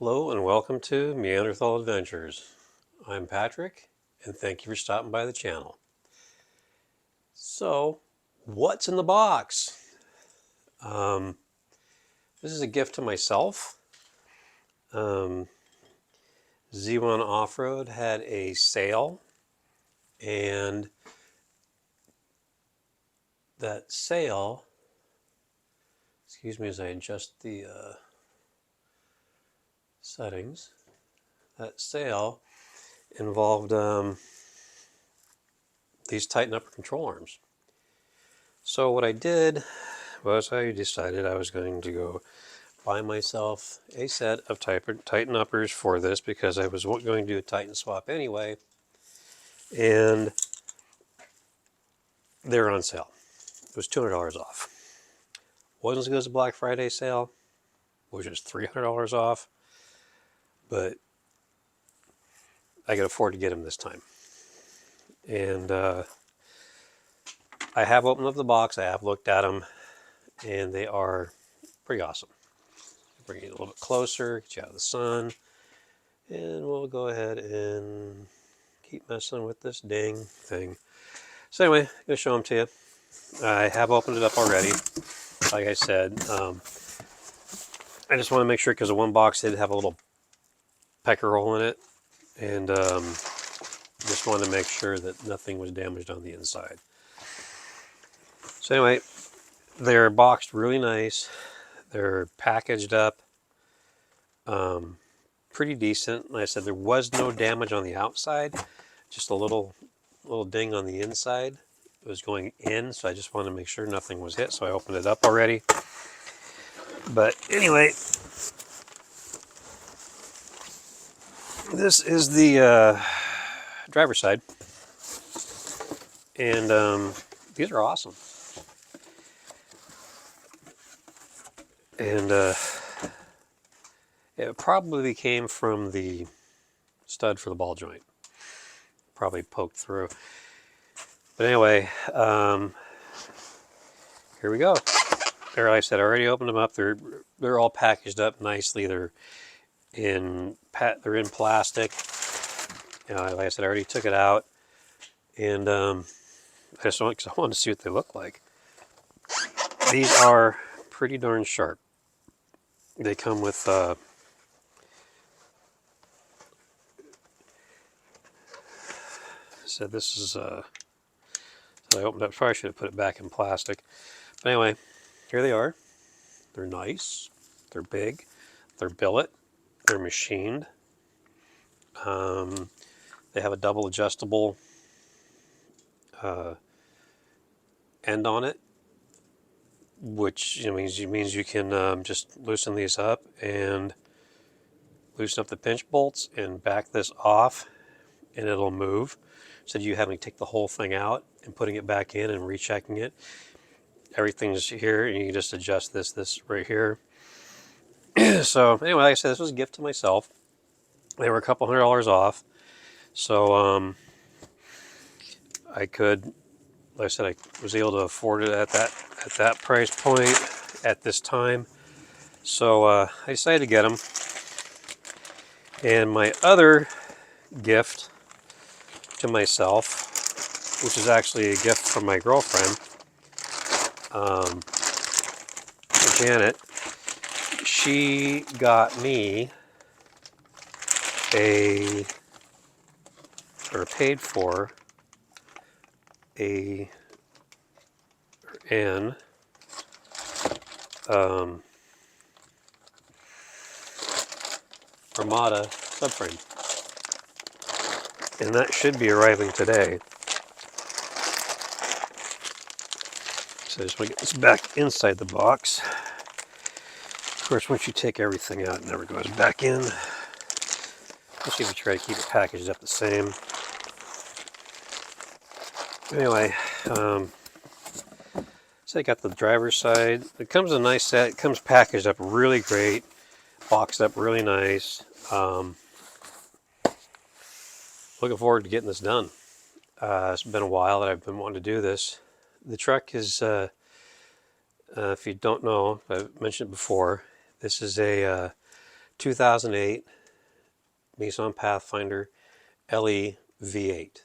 Hello and welcome to Neanderthal Adventures. I'm Patrick and thank you for stopping by the channel. So, what's in the box? Um, this is a gift to myself. Z1 Off-Road had a sale, and that sale, excuse me as I adjust the settings, that sale involved these tighten upper control arms. So what I did was I decided I was going to go buy myself a set of Tighten uppers for this because I was going to do a Tighten swap anyway, and they're on sale. It was $200 off. Wasn't as good as a Black Friday sale, which is $300 off, but I could afford to get them this time. And I have opened up the box, I have looked at them, and they are pretty awesome. Bring it a little bit closer, get you out of the sun, and we'll go ahead and keep messing with this dang thing. So anyway, I'm going to show them to you. I have opened it up already. Like I said, I just want to make sure because the one box did have a little pecker hole in it, and just wanted to make sure that nothing was damaged on the inside. So anyway, they're boxed really nice. They're packaged up pretty decent. Like I said, there was no damage on the outside, just a little ding on the inside. It was going in, so I just wanted to make sure nothing was hit, so I opened it up already. But anyway, this is the driver's side, and these are awesome. And it probably came from the stud for the ball joint. Probably poked through. But anyway, here we go. There, like I said, I already opened them up. They're all packaged up nicely. They're in plastic. You know, like I said, I already took it out, and I just want because I want to see what they look like. These are pretty darn sharp. They come with so this is so I opened up. Probably should have put it back in plastic. But anyway, here they are. They're nice. They're big. They're billet. They're machined. They have a double adjustable end on it, which means you can just loosen these up and loosen up the pinch bolts and back this off, and it'll move. So you having to take the whole thing out and putting it back in and rechecking it. Everything's here, and you can just adjust this right here. So anyway, like I said, this was a gift to myself. They were a couple $100 off, so I could, like I said, I was able to afford it at that price point at this time. So I decided to get them. And my other gift to myself, which is actually a gift from my girlfriend, Janet, she got me paid for an Armada subframe, and that should be arriving today. So I just want to get this back inside the box. Of course, once you take everything out, it never goes back in. Especially if you try to keep it packaged up the same. Anyway, so I got the driver's side. It comes a nice set. It comes packaged up really great, boxed up really nice. Looking forward to getting this done. It's been a while that I've been wanting to do this. The truck is, if you don't know, I've mentioned it before, this is a 2008 Nissan Pathfinder LE V8.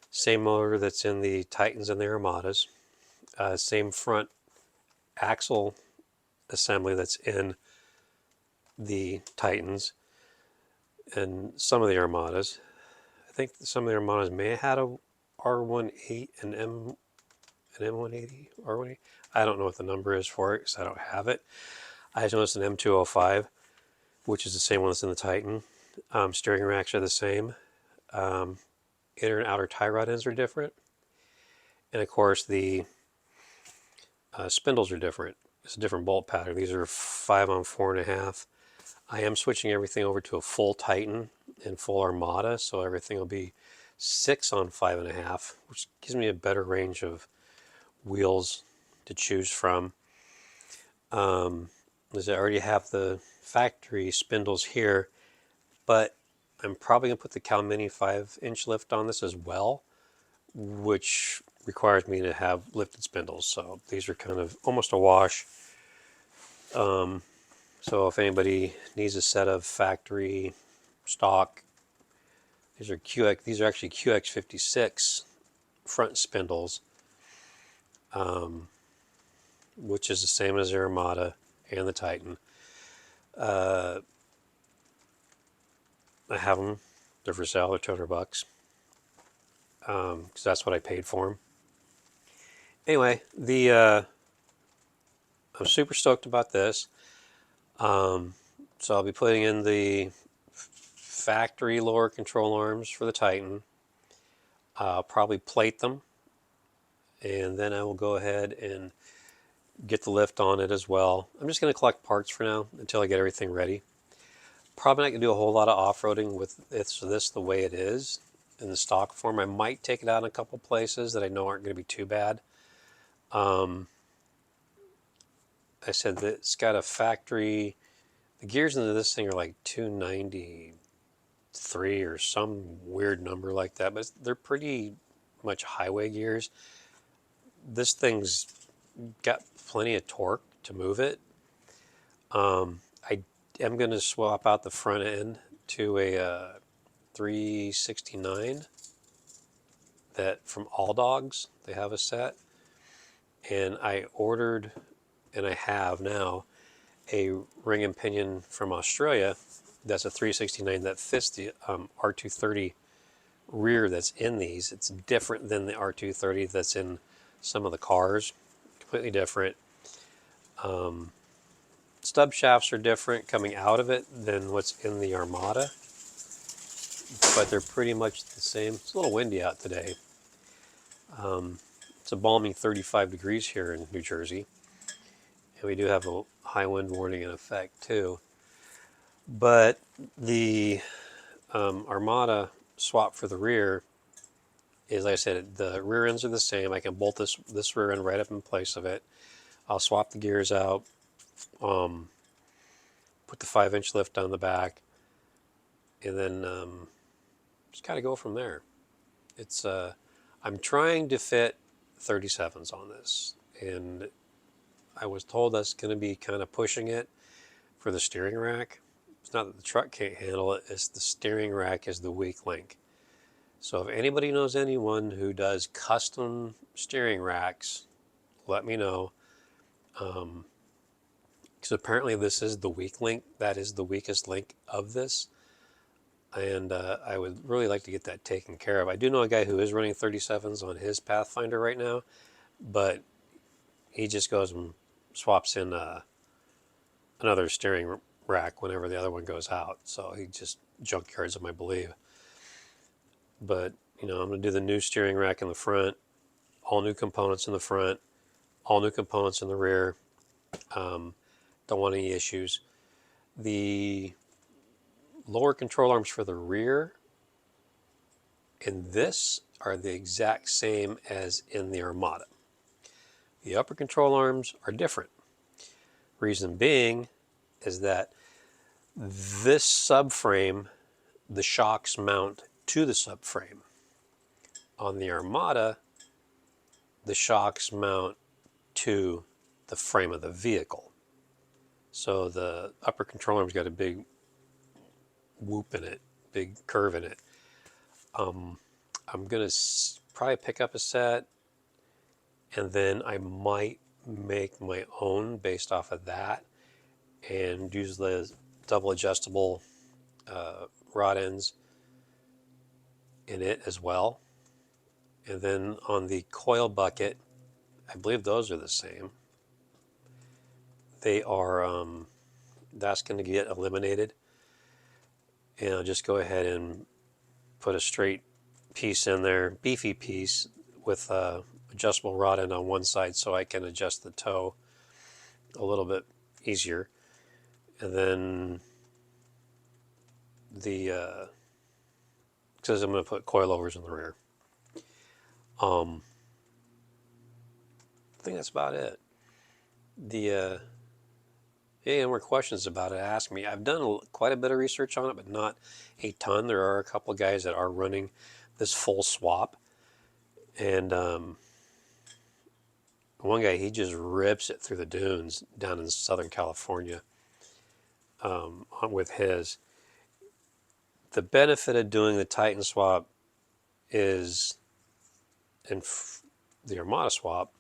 Same motor that's in the Titans and the Armadas. Same front axle assembly that's in the Titans and some of the Armadas. I think some of the Armadas may have had a R18 and an M180, R180. I don't know what the number is for it because I don't have it. I just noticed an M205, which is the same one that's in the Titan. Steering racks are the same. Inner and outer tie rod ends are different. And of course, the spindles are different. It's a different bolt pattern. These are 5 on 4.5. I am switching everything over to a full Titan and full Armada, so everything will be 6 on 5.5, which gives me a better range of wheels to choose from. As I already have the factory spindles here, but I'm probably going to put the Cal Mini 5-inch lift on this as well, which requires me to have lifted spindles. So these are kind of almost a wash. So if anybody needs a set of factory stock, these are actually QX56 front spindles, which is the same as the Armada and the Titan. I have them. They're for sale. They're $200 because that's what I paid for them. Anyway, I'm super stoked about this. So I'll be putting in the factory lower control arms for the Titan. I'll probably plate them, and then I will go ahead and get the lift on it as well. I'm just going to collect parts for now until I get everything ready. Probably not going to do a whole lot of off-roading with this the way it is in the stock form. I might take it out in a couple places that I know aren't going to be too bad. I said that it's got a factory. The gears into this thing are like 293 or some weird number like that, but they're pretty much highway gears. This thing's got plenty of torque to move it. I am going to swap out the front end to a 369 that from All Dogs. They have a set, and I ordered, and I have now, a ring and pinion from Australia that's a 369 that fits the R230 rear that's in these. It's different than the R230 that's in some of the cars, completely different. Stub shafts are different coming out of it than what's in the Armada, but they're pretty much the same. It's a little windy out today. It's a balmy 35 degrees here in New Jersey, and we do have a high wind warning in effect too. But the Armada swap for the rear is, like I said, the rear ends are the same. I can bolt this rear end right up in place of it. I'll swap the gears out, put the 5-inch lift on the back, and then just kind of go from there. It's I'm trying to fit 37s on this, and I was told that's going to be kind of pushing it for the steering rack. It's not that the truck can't handle it, it's the steering rack is the weak link. So if anybody knows anyone who does custom steering racks, let me know. Because apparently this is the weak link. That is the weakest link of this. And I would really like to get that taken care of. I do know a guy who is running 37s on his Pathfinder right now, but he just goes and swaps in another steering rack whenever the other one goes out. So he just junkyards them, I believe. But, I'm going to do the new steering rack in the front, all new components in the front, all new components in the rear. Don't want any issues. The lower control arms for the rear in this are the exact same as in the Armada. The upper control arms are different. Reason being is that this subframe, the shocks mount to the subframe. On the Armada, the shocks mount to the frame of the vehicle. So the upper control arm's got a big whoop in it, big curve in it. I'm gonna probably pick up a set, and then I might make my own based off of that, and use the double adjustable rod ends in it as well. And then on the coil bucket, I believe those are the same. They are, that's going to get eliminated. And I'll just go ahead and put a straight piece in there, beefy piece with adjustable rod end on one side so I can adjust the toe a little bit easier. And then the, because I'm going to put coilovers in the rear. I think that's about it. Any more questions about it, ask me. I've done quite a bit of research on it, but not a ton. There are a couple of guys that are running this full swap. And one guy, he just rips it through the dunes down in Southern California with his. The benefit of doing the Titan swap is, and the Armada swap,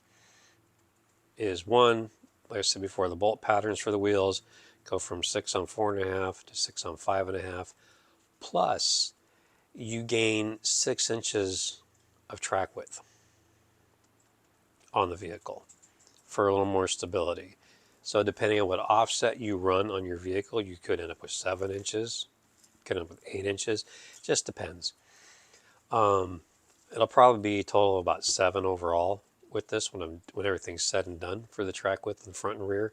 is one, like I said before, the bolt patterns for the wheels go from 6 on 4.5 to 6 on 5.5. Plus, you gain 6 inches of track width on the vehicle for a little more stability. So depending on what offset you run on your vehicle, you could end up with 7 inches, could end up with 8 inches. Just depends. It'll probably be a total of about 7 overall with this when everything's said and done for the track width in front and rear.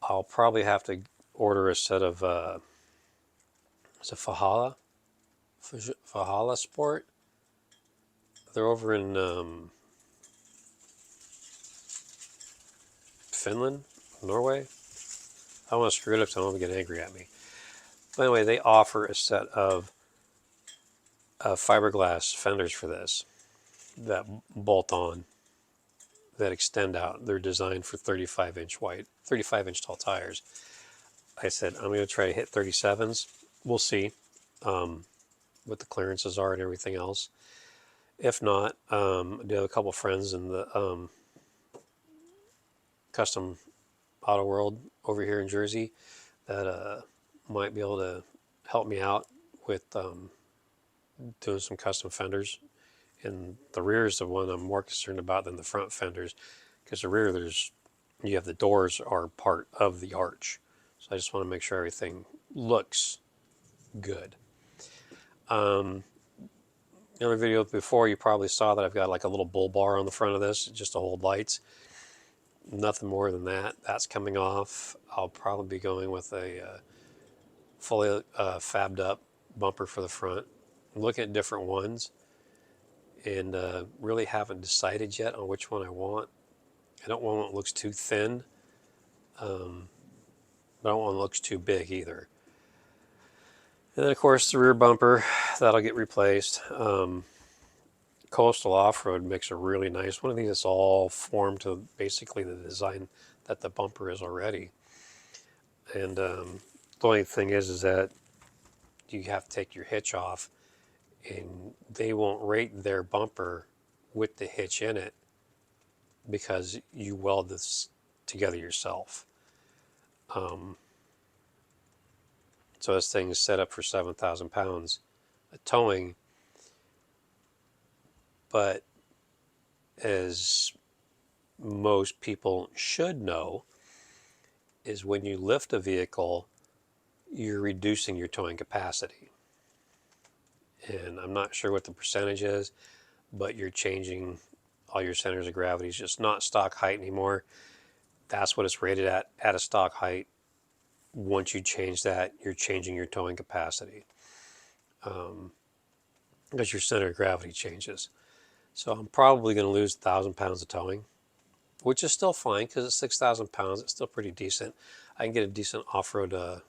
I'll probably have to order a set of is it Fahala Sport. They're over in Finland, Norway. I don't want to screw it up so I don't get angry at me. But anyway, they offer a set of fiberglass fenders for this that bolt on, that extend out. They're designed for 35 inch tall tires. I said, I'm going to try to hit 37s. We'll see what the clearances are and everything else. If not, I do have a couple friends in the custom auto world over here in Jersey that might be able to help me out with doing some custom fenders. And the rear is the one I'm more concerned about than the front fenders, because the rear you have the doors are part of the arch. So I just want to make sure everything looks good. The other video before, you probably saw that I've got like a little bull bar on the front of this just to hold lights. Nothing more than that. That's coming off. I'll probably be going with a fully fabbed up bumper for the front. I'm looking at different ones and really haven't decided yet on which one I want. I don't want one that looks too thin, but I don't want one that looks too big either. And then, of course, the rear bumper, that'll get replaced. Coastal Off-Road makes a really nice one of these. It's all formed to basically the design that the bumper is already. And the only thing is that you have to take your hitch off, and they won't rate their bumper with the hitch in it because you weld this together yourself. So this thing is set up for 7,000 pounds of towing, but as most people should know, is when you lift a vehicle, you're reducing your towing capacity. And I'm not sure what the percentage is, but you're changing all your centers of gravity. It's just not stock height anymore. That's what it's rated at a stock height. Once you change that, you're changing your towing capacity because your center of gravity changes. So I'm probably going to lose 1,000 pounds of towing, which is still fine because it's 6,000 pounds. It's still pretty decent. I can get a decent off-road a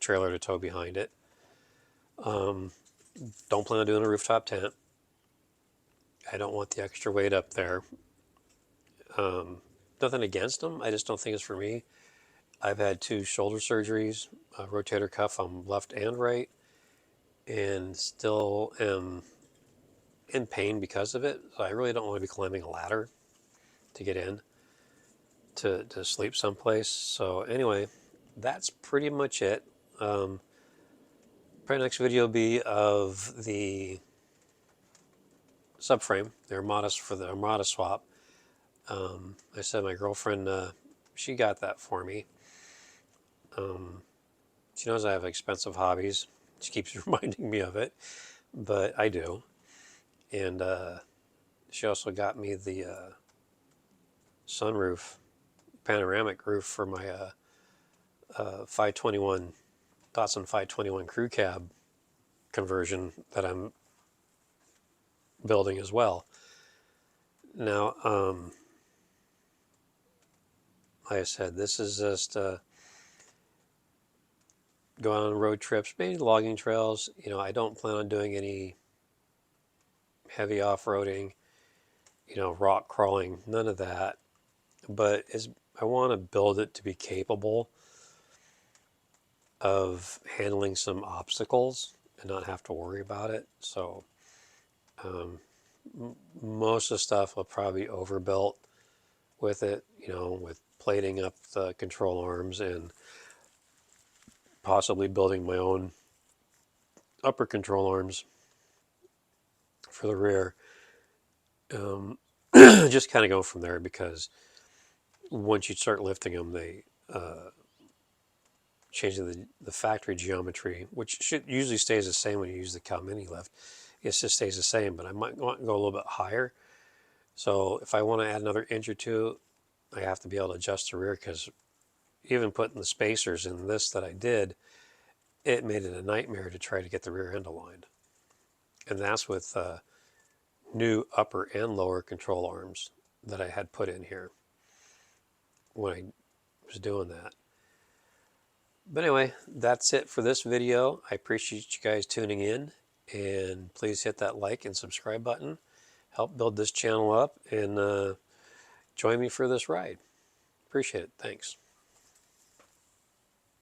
trailer to tow behind it. Don't plan on doing a rooftop tent. I don't want the extra weight up there. Nothing against them. I just don't think it's for me. I've had 2 shoulder surgeries, a rotator cuff on left and right, and still am in pain because of it. So I really don't want to be climbing a ladder to get in to sleep someplace. So anyway, that's pretty much it. Probably next video will be of the subframe, the Armada for the Armada swap. I said my girlfriend, she got that for me. She knows I have expensive hobbies. She keeps reminding me of it, but I do. And she also got me the sunroof, panoramic roof for my 521 Datsun 521 crew cab conversion that I'm building as well. Now, like I said, this is just going on road trips, maybe logging trails. I don't plan on doing any heavy off-roading, rock crawling, none of that. But I want to build it to be capable of handling some obstacles and not have to worry about it. So most of the stuff will probably be overbuilt with it, with plating up the control arms and possibly building my own upper control arms for the rear. Just kind of go from there, because once you start lifting them, they change the factory geometry, which usually stays the same when you use the Cal Mini lift. It just stays the same, but I might want to go a little bit higher. So if I want to add another inch or two, I have to be able to adjust the rear, because even putting the spacers in this that I did, it made it a nightmare to try to get the rear end aligned. And that's with new upper and lower control arms that I had put in here when I was doing that. But anyway, that's it for this video. I appreciate you guys tuning in, and please hit that like and subscribe button. Help build this channel up, and join me for this ride. Appreciate it. Thanks.